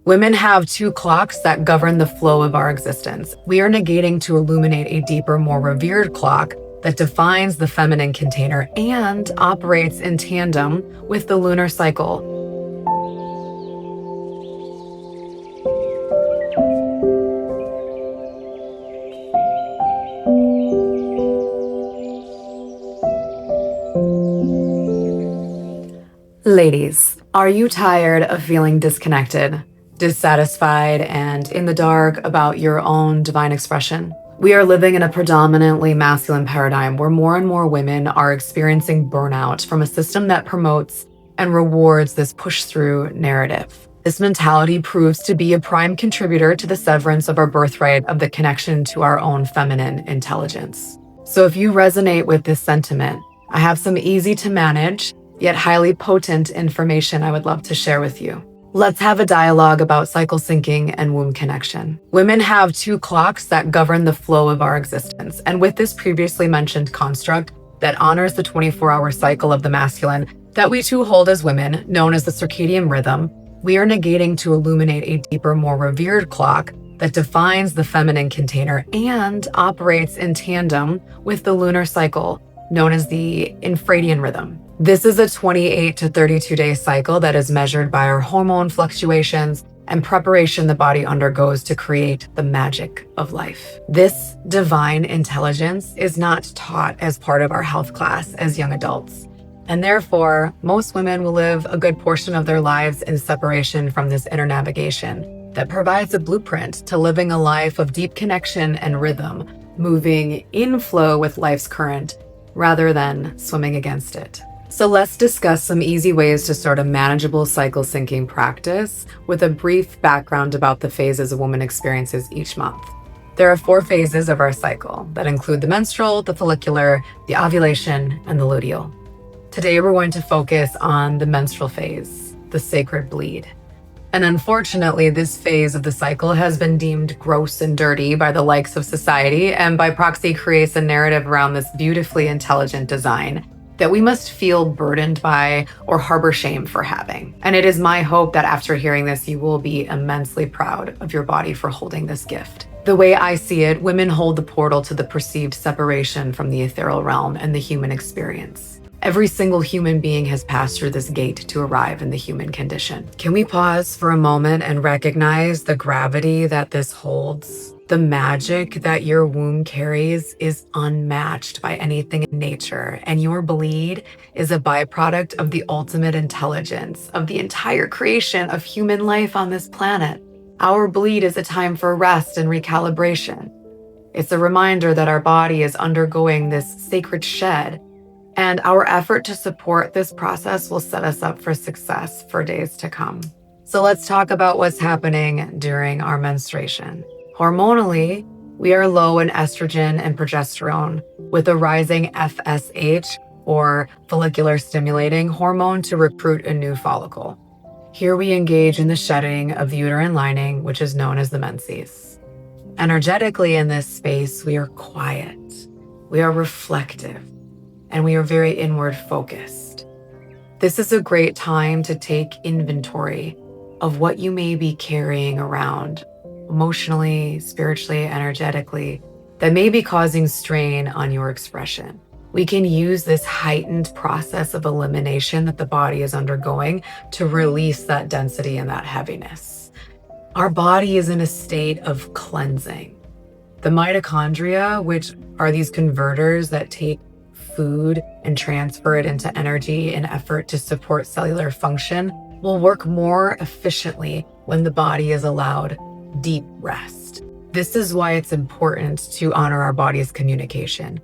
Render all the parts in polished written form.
Women have two clocks that govern the flow of our existence. We are negating to illuminate a deeper, more revered clock that defines the feminine container and operates in tandem with the lunar cycle. Ladies, are you tired of feeling disconnected, dissatisfied, and in the dark about your own divine expression? We are living in a predominantly masculine paradigm where more and more women are experiencing burnout from a system that promotes and rewards this push-through narrative. This mentality proves to be a prime contributor to the severance of our birthright of the connection to our own feminine intelligence. So if you resonate with this sentiment, I have some easy to manage, yet highly potent information I would love to share with you. Let's have a dialogue about cycle syncing and womb connection. Women have two clocks that govern the flow of our existence. And with this previously mentioned construct that honors the 24-hour cycle of the masculine that we too hold as women, known as the circadian rhythm, we are negating to illuminate a deeper, more revered clock that defines the feminine container and operates in tandem with the lunar cycle, known as the Infradian rhythm. This is a 28 to 32-day cycle that is measured by our hormone fluctuations and preparation the body undergoes to create the magic of life. This divine intelligence is not taught as part of our health class as young adults. And therefore, most women will live a good portion of their lives in separation from this inner navigation that provides a blueprint to living a life of deep connection and rhythm, moving in flow with life's current rather than swimming against it. So let's discuss some easy ways to start a manageable cycle syncing practice with a brief background about the phases a woman experiences each month. There are 4 phases of our cycle that include the menstrual, the follicular, the ovulation, and the luteal. Today, we're going to focus on the menstrual phase, the sacred bleed. And unfortunately, this phase of the cycle has been deemed gross and dirty by the likes of society, and by proxy creates a narrative around this beautifully intelligent design that we must feel burdened by or harbor shame for having. And it is my hope that after hearing this, you will be immensely proud of your body for holding this gift. The way I see it, women hold the portal to the perceived separation from the ethereal realm and the human experience. Every single human being has passed through this gate to arrive in the human condition. Can we pause for a moment and recognize the gravity that this holds? The magic that your womb carries is unmatched by anything in nature, and your bleed is a byproduct of the ultimate intelligence of the entire creation of human life on this planet. Our bleed is a time for rest and recalibration. It's a reminder that our body is undergoing this sacred shed, and our effort to support this process will set us up for success for days to come. So let's talk about what's happening during our menstruation. Hormonally, we are low in estrogen and progesterone with a rising FSH, or follicular stimulating hormone, to recruit a new follicle. Here we engage in the shedding of the uterine lining, which is known as the menses. Energetically in this space, we are quiet, we are reflective, and we are very inward focused. This is a great time to take inventory of what you may be carrying around emotionally, spiritually, energetically, that may be causing strain on your expression. We can use this heightened process of elimination that the body is undergoing to release that density and that heaviness. Our body is in a state of cleansing. The mitochondria, which are these converters that take food and transfer it into energy in effort to support cellular function, will work more efficiently when the body is allowed deep rest. This is why it's important to honor our body's communication.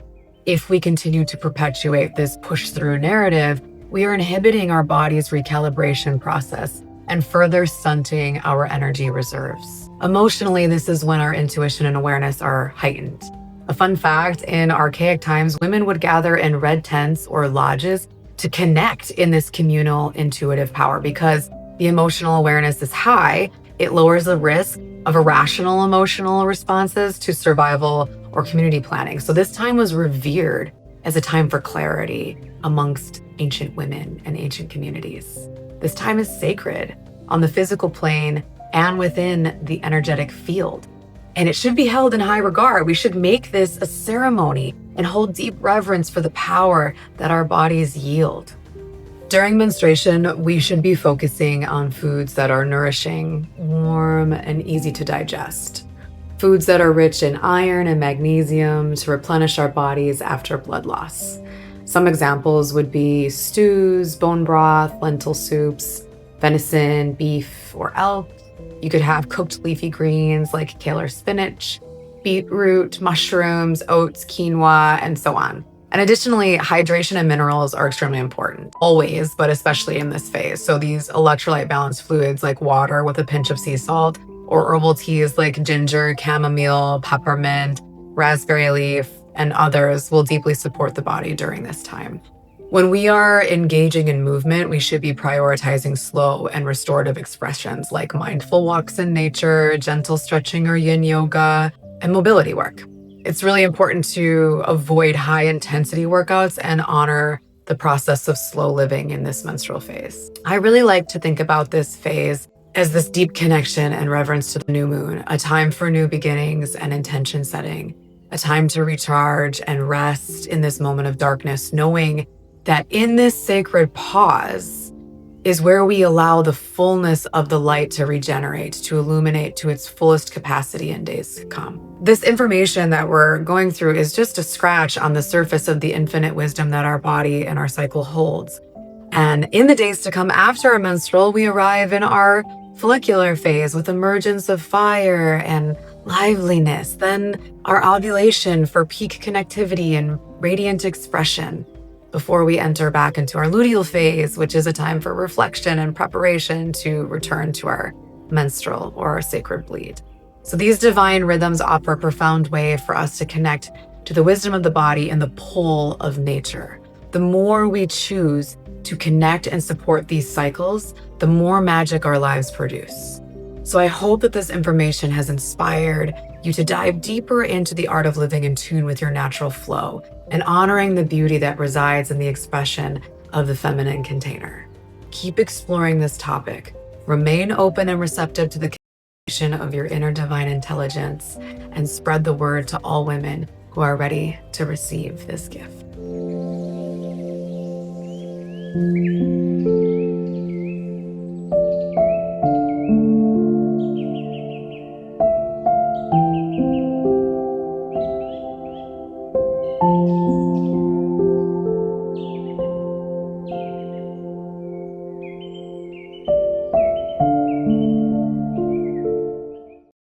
If we continue to perpetuate this push-through narrative, we are inhibiting our body's recalibration process and further stunting our energy reserves. Emotionally, this is when our intuition and awareness are heightened. A fun fact, in archaic times, women would gather in red tents or lodges to connect in this communal intuitive power. Because the emotional awareness is high, it lowers the risk of irrational emotional responses to survival or community planning. So this time was revered as a time for clarity amongst ancient women and ancient communities. This time is sacred. On the physical plane, and within the energetic field. And it should be held in high regard. We should make this a ceremony and hold deep reverence for the power that our bodies yield. During menstruation, we should be focusing on foods that are nourishing, warm, and easy to digest. Foods that are rich in iron and magnesium to replenish our bodies after blood loss. Some examples would be stews, bone broth, lentil soups, venison, beef, or elk. You could have cooked leafy greens like kale or spinach, beetroot, mushrooms, oats, quinoa, and so on. And additionally, hydration and minerals are extremely important, always, but especially in this phase. So these electrolyte balanced fluids like water with a pinch of sea salt, or herbal teas like ginger, chamomile, peppermint, raspberry leaf, and others will deeply support the body during this time. When we are engaging in movement, we should be prioritizing slow and restorative expressions like mindful walks in nature, gentle stretching or yin yoga, and mobility work. It's really important to avoid high intensity workouts and honor the process of slow living in this menstrual phase. I really like to think about this phase as this deep connection and reverence to the new moon, a time for new beginnings and intention setting, a time to recharge and rest in this moment of darkness, knowing that in this sacred pause is where we allow the fullness of the light to regenerate, to illuminate to its fullest capacity in days to come. This information that we're going through is just a scratch on the surface of the infinite wisdom that our body and our cycle holds. And in the days to come after our menstrual, we arrive in our follicular phase with emergence of fire and liveliness, then our ovulation for peak connectivity and radiant expression, before we enter back into our luteal phase, which is a time for reflection and preparation to return to our menstrual or our sacred bleed. So these divine rhythms offer a profound way for us to connect to the wisdom of the body and the pull of nature. The more we choose to connect and support these cycles, the more magic our lives produce. So I hope that this information has inspired you to dive deeper into the art of living in tune with your natural flow and honoring the beauty that resides in the expression of the feminine container. Keep exploring this topic. Remain open and receptive to the communication of your inner divine intelligence and spread the word to all women who are ready to receive this gift.